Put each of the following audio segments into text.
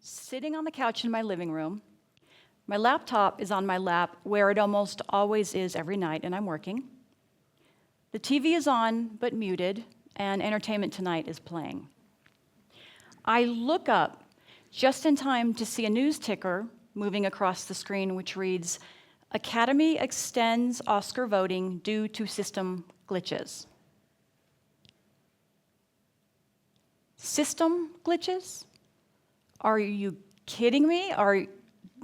sitting on the couch in my living room. My laptop is on my lap, where it almost always is every night, and I'm working. The TV is on, but muted, and Entertainment Tonight is playing. I look up just in time to see a news ticker moving across the screen, which reads, "Academy extends Oscar voting due to system glitches." System glitches? Are you kidding me?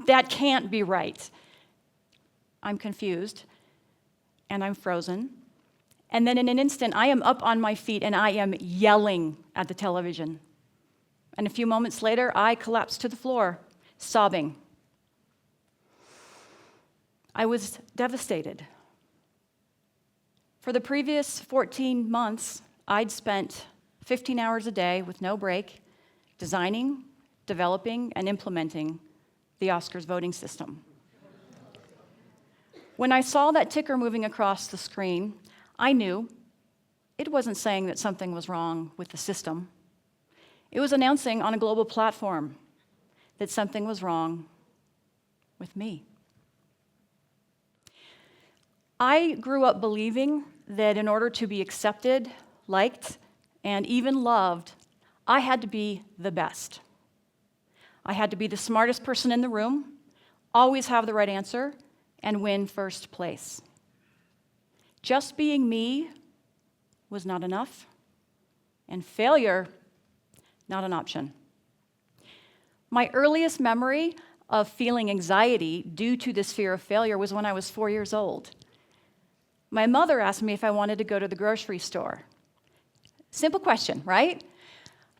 That can't be right. I'm confused, and I'm frozen. And then in an instant, I am up on my feet, and I am yelling at the television. And a few moments later, I collapse to the floor, sobbing. I was devastated. For the previous 14 months, I'd spent 15 hours a day with no break, designing, developing, and implementing the Oscars voting system. When I saw that ticker moving across the screen, I knew it wasn't saying that something was wrong with the system. It was announcing on a global platform that something was wrong with me. I grew up believing that in order to be accepted, liked, and even loved, I had to be the best. I had to be the smartest person in the room, always have the right answer, and win first place. Just being me was not enough, and failure, not an option. My earliest memory of feeling anxiety due to this fear of failure was when I was 4 years old. My mother asked me if I wanted to go to the grocery store. Simple question, right?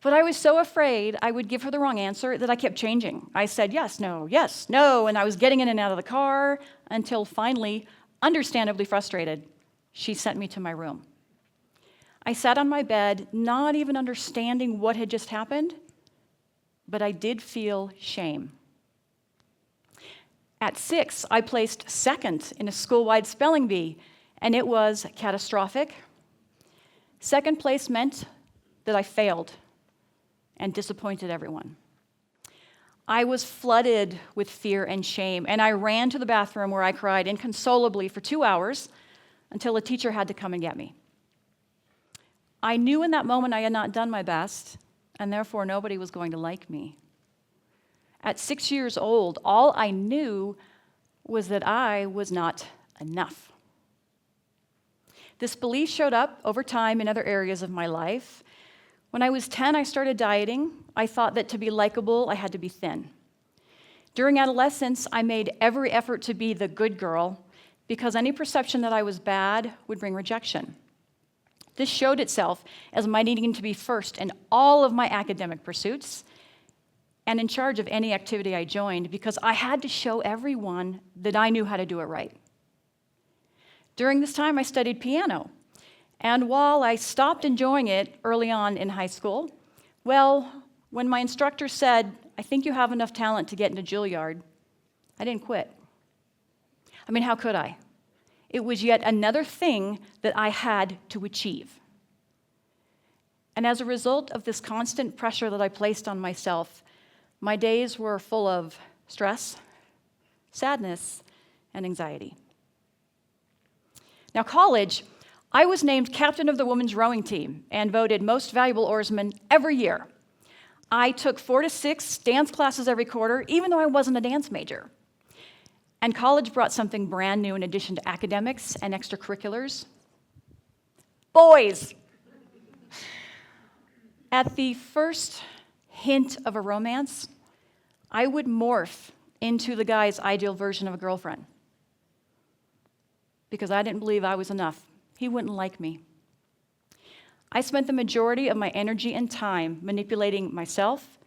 But I was so afraid I would give her the wrong answer that I kept changing. I said yes, no, and I was getting in and out of the car until finally, understandably frustrated, she sent me to my room. I sat on my bed, not even understanding what had just happened, but I did feel shame. At 6, I placed second in a school-wide spelling bee, and it was catastrophic. Second place meant that I failed and disappointed everyone. I was flooded with fear and shame, and I ran to the bathroom where I cried inconsolably for 2 hours until a teacher had to come and get me. I knew in that moment I had not done my best, and therefore nobody was going to like me. At 6 years old, all I knew was that I was not enough. This belief showed up over time in other areas of my life. When I was 10, I started dieting. I thought that to be likable, I had to be thin. During adolescence, I made every effort to be the good girl because any perception that I was bad would bring rejection. This showed itself as my needing to be first in all of my academic pursuits and in charge of any activity I joined because I had to show everyone that I knew how to do it right. During this time, I studied piano. And while I stopped enjoying it early on in high school, well, when my instructor said, "I think you have enough talent to get into Juilliard," I didn't quit. I mean, how could I? It was yet another thing that I had to achieve. And as a result of this constant pressure that I placed on myself, my days were full of stress, sadness, and anxiety. Now, college, I was named captain of the women's rowing team and voted most valuable oarsman every year. I took 4 to 6 dance classes every quarter, even though I wasn't a dance major. And college brought something brand new in addition to academics and extracurriculars. Boys! At the first hint of a romance, I would morph into the guy's ideal version of a girlfriend because I didn't believe I was enough. He wouldn't like me. I spent the majority of my energy and time manipulating myself,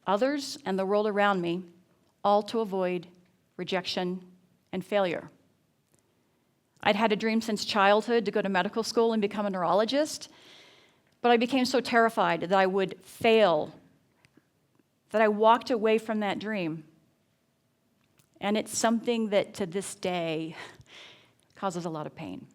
others, and the world around me, all to avoid rejection and failure. I'd had a dream since childhood to go to medical school and become a neurologist, but I became so terrified that I would fail that I walked away from that dream. And it's something that to this day causes a lot of pain.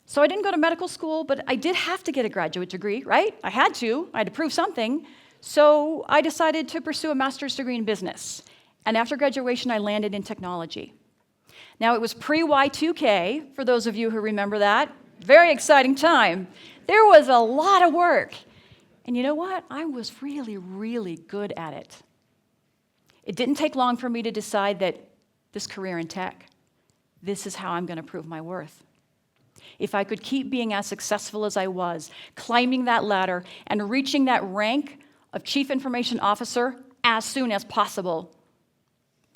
So I didn't go to medical school, but I did have to get a graduate degree, right? I had to prove something. So I decided to pursue a master's degree in business. And after graduation, I landed in technology. Now, it was pre-Y2K, for those of you who remember that. Very exciting time. There was a lot of work. And you know what? I was really, really good at it. It didn't take long for me to decide that this career in tech, this is how I'm going to prove my worth. If I could keep being as successful as I was, climbing that ladder and reaching that rank of Chief Information Officer as soon as possible,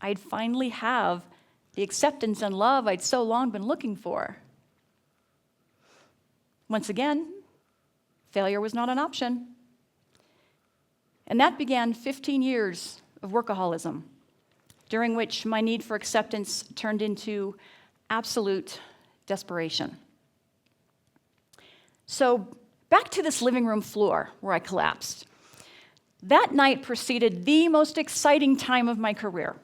I'd finally have the acceptance and love I'd so long been looking for. Once again, failure was not an option. And that began 15 years of workaholism, during which my need for acceptance turned into absolute desperation. So back to this living room floor where I collapsed. That night preceded the most exciting time of my career.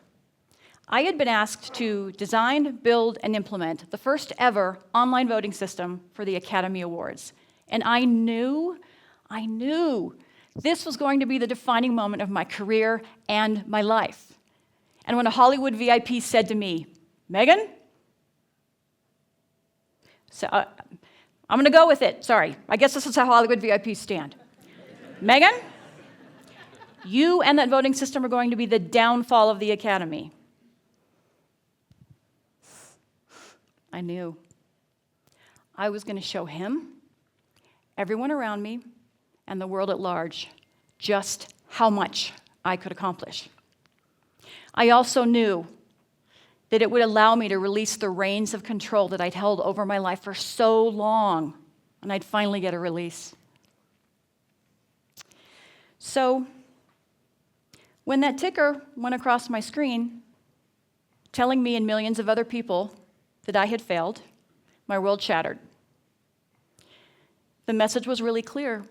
I had been asked to design, build, and implement the first ever online voting system for the Academy Awards. And I knew this was going to be the defining moment of my career and my life. And when a Hollywood VIP said to me, "Megan," so I'm going to go with it. Sorry. I guess this is how Hollywood VIPs stand. "Megan, you and that voting system are going to be the downfall of the Academy." I knew. I was going to show him, everyone around me, and the world at large just how much I could accomplish. I also knew that it would allow me to release the reins of control that I'd held over my life for so long, and I'd finally get a release. So, when that ticker went across my screen, telling me and millions of other people that I had failed, my world shattered. The message was really clear.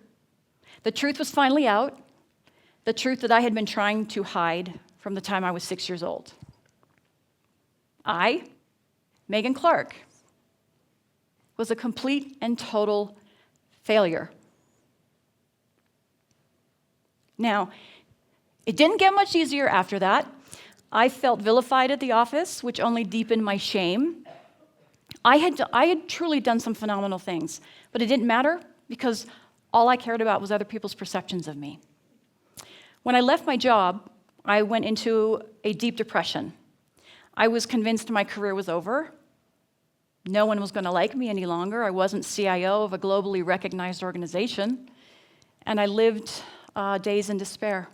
The truth was finally out, the truth that I had been trying to hide from the time I was 6 years old. I, Megan Clarke, was a complete and total failure. Now, it didn't get much easier after that. I felt vilified at the office, which only deepened my shame. I had truly done some phenomenal things, but it didn't matter because all I cared about was other people's perceptions of me. When I left my job, I went into a deep depression. I was convinced my career was over. No one was going to like me any longer. I wasn't CIO of a globally recognized organization, and I lived days in despair.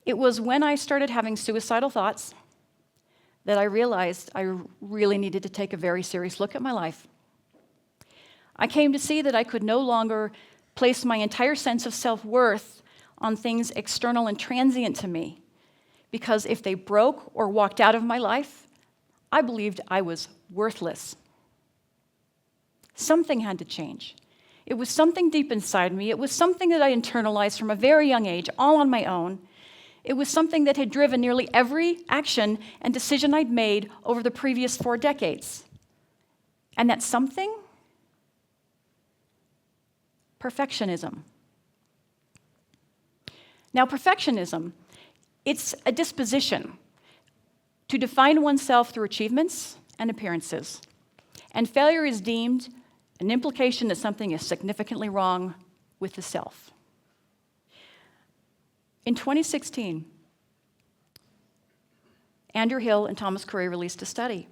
It was when I started having suicidal thoughts that I realized I really needed to take a very serious look at my life. I came to see that I could no longer place my entire sense of self-worth on things external and transient to me, because if they broke or walked out of my life, I believed I was worthless. Something had to change. It was something deep inside me. It was something that I internalized from a very young age, all on my own. It was something that had driven nearly every action and decision I'd made over the previous 4 decades. And that something? Perfectionism. Now, perfectionism, it's a disposition to define oneself through achievements and appearances. And failure is deemed an implication that something is significantly wrong with the self. In 2016, Andrew Hill and Thomas Curry released a study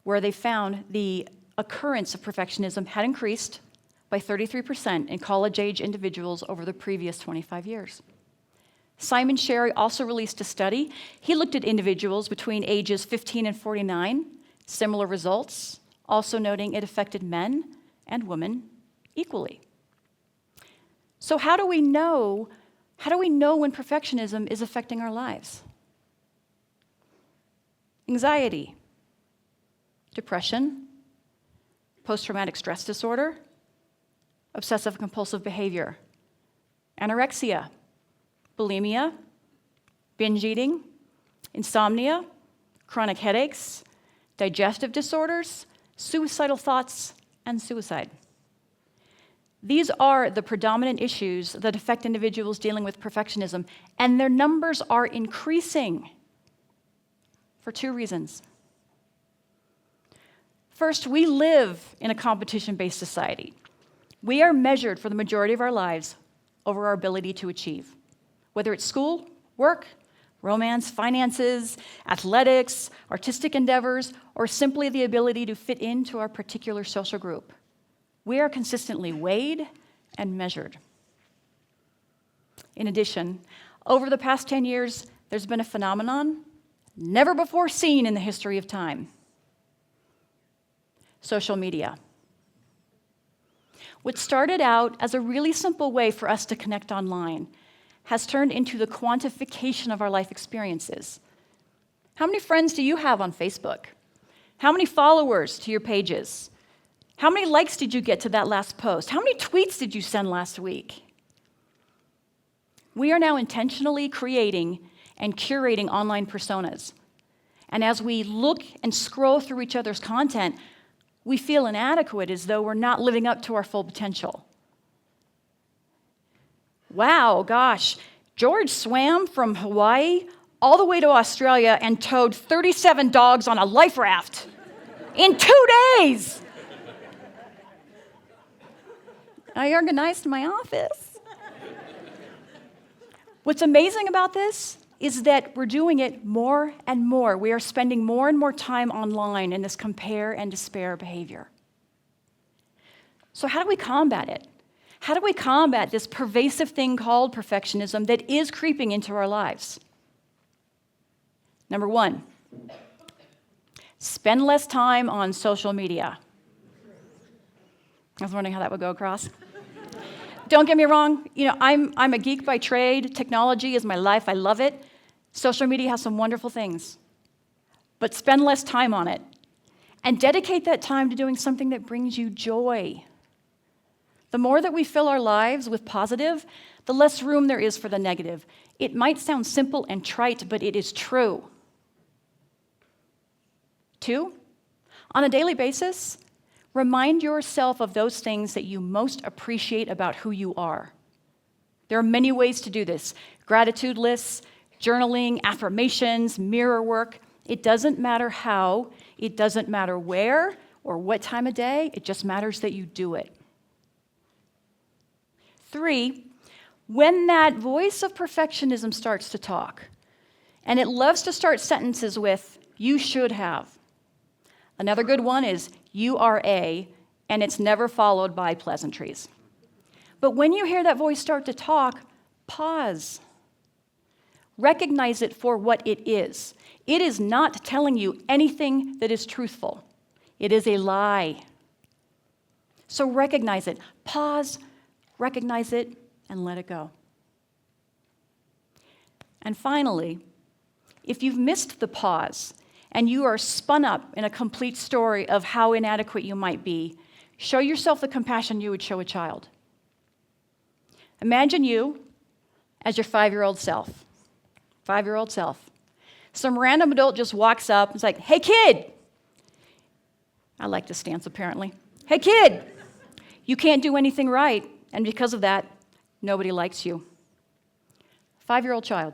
where they found the occurrence of perfectionism had increased by 33% in college-age individuals over the previous 25 years. Simon Sherry also released a study. He looked at individuals between ages 15 and 49, similar results, also noting it affected men and women equally. So how do we know when perfectionism is affecting our lives? Anxiety, depression, post-traumatic stress disorder, obsessive-compulsive behavior, anorexia, bulimia, binge eating, insomnia, chronic headaches, digestive disorders, suicidal thoughts, and suicide. These are the predominant issues that affect individuals dealing with perfectionism, and their numbers are increasing for two reasons. First, we live in a competition-based society. We are measured for the majority of our lives over our ability to achieve, whether it's school, work, romance, finances, athletics, artistic endeavors, or simply the ability to fit into our particular social group. We are consistently weighed and measured. In addition, over the past 10 years, there's been a phenomenon never before seen in the history of time: social media. What started out as a really simple way for us to connect online has turned into the quantification of our life experiences. How many friends do you have on Facebook? How many followers to your pages? How many likes did you get to that last post? How many tweets did you send last week? We are now intentionally creating and curating online personas. And as we look and scroll through each other's content, we feel inadequate, as though we're not living up to our full potential. Wow, gosh, George swam from Hawaii all the way to Australia and towed 37 dogs on a life raft in 2 days. I organized my office. What's amazing about this is that we're doing it more and more. We are spending more and more time online in this compare and despair behavior. So how do we combat it? How do we combat this pervasive thing called perfectionism that is creeping into our lives? Number one, spend less time on social media. I was wondering how that would go across. Don't get me wrong, I'm a geek by trade. Technology is my life. I love it. Social media has some wonderful things. But spend less time on it. And dedicate that time to doing something that brings you joy. The more that we fill our lives with positive, the less room there is for the negative. It might sound simple and trite, but it is true. 2, on a daily basis, remind yourself of those things that you most appreciate about who you are. There are many ways to do this: gratitude lists, journaling, affirmations, mirror work. It doesn't matter how, it doesn't matter where or what time of day, it just matters that you do it. 3, when that voice of perfectionism starts to talk, and it loves to start sentences with, "you should have." Another good one is, "you are a," and it's never followed by pleasantries. But when you hear that voice start to talk, pause. Recognize it for what it is. It is not telling you anything that is truthful. It is a lie. So recognize it. Pause, recognize it, and let it go. And finally, if you've missed the pause and you are spun up in a complete story of how inadequate you might be, show yourself the compassion you would show a child. Imagine you as your 5-year-old self. 5-year-old self. Some random adult just walks up and is like, "Hey, kid." I like this stance, apparently. "Hey, kid, you can't do anything right, and because of that, nobody likes you." 5-year-old child.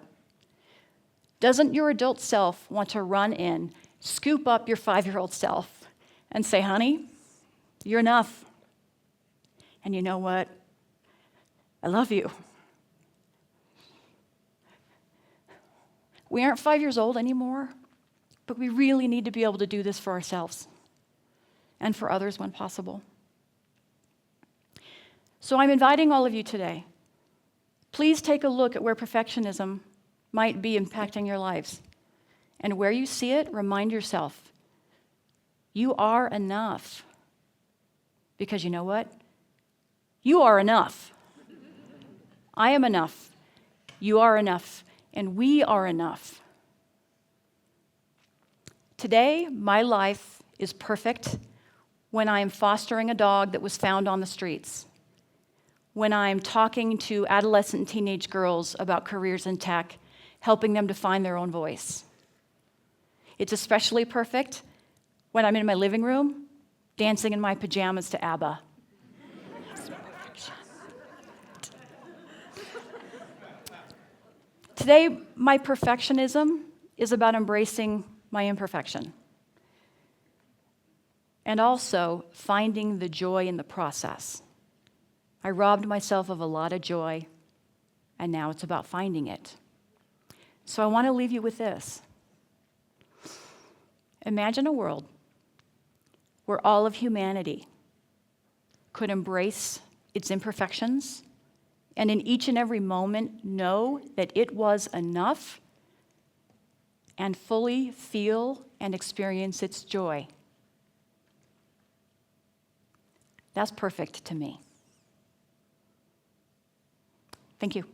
Doesn't your adult self want to run in, scoop up your 5-year-old self, and say, "Honey, you're enough. And you know what? I love you." We aren't 5 years old anymore, but we really need to be able to do this for ourselves and for others when possible. So I'm inviting all of you today, please take a look at where perfectionism might be impacting your lives. And where you see it, remind yourself, you are enough. Because you know what? You are enough. I am enough. You are enough. And we are enough. Today, my life is perfect when I am fostering a dog that was found on the streets, when I'm talking to adolescent and teenage girls about careers in tech, helping them to find their own voice. It's especially perfect when I'm in my living room dancing in my pajamas to ABBA. Today, my perfectionism is about embracing my imperfection and also finding the joy in the process. I robbed myself of a lot of joy, and now it's about finding it. So I want to leave you with this. Imagine a world where all of humanity could embrace its imperfections and in each and every moment know that it was enough and fully feel and experience its joy. That's perfect to me. Thank you.